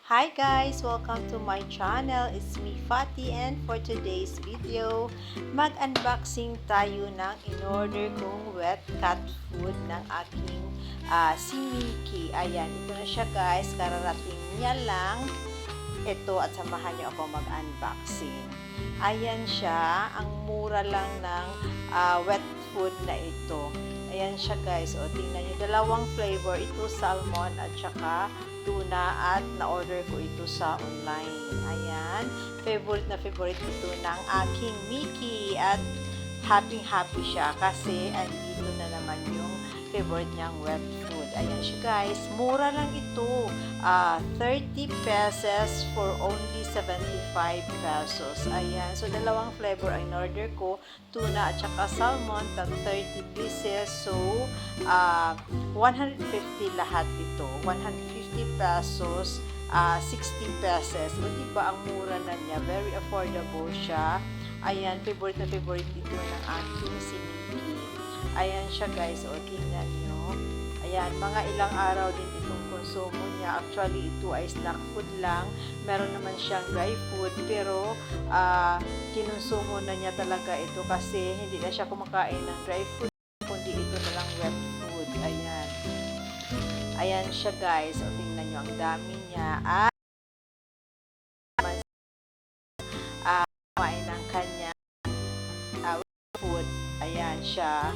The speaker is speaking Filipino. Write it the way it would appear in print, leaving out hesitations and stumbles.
Hi guys! Welcome to my channel. It's me, Fati, and for today's video, mag-unboxing tayo ng in-order kong wet cat food ng aking si Mickey. Ayan, ito na siya guys. Kararating niya lang. Ito at samahan niyo ako mag-unboxing. Ayan siya. Ang mura lang ng wet food na ito. Ayan siya guys. O, tingnan nyo. Dalawang flavor. Ito salmon at saka tuna at na-order ko ito sa online. Ayan. Favorite na favorite ito ng aking Mickey. At happy siya kasi andito na naman yung favorite niyang wet food. Ayan siya guys. Mura lang ito. 30 pesos for only 75 pesos. Ayan. So, dalawang flavor ang in-order ko. Tuna at saka salmon. Tag 30 pieces. So, 150 lahat ito. 150 pesos. 60 pesos. O, diba ang mura na niya? Very affordable siya. Ayan. Favorite na favorite ito ng aking si Mickey. Ayan siya guys. O, tingnan nyo. Ayan. Mga ilang araw din itong konsumo niya. Actually, ito ay snack food lang. Meron naman siyang dry food. Pero, kinonsumo na niya talaga ito kasi hindi na siya kumakain ng dry food. Kundi ito na lang wet food. Ayan. Ayan siya guys. O, tingnan nyo. Ang dami niya. At, kumain ng kanya wet food. Ayan siya.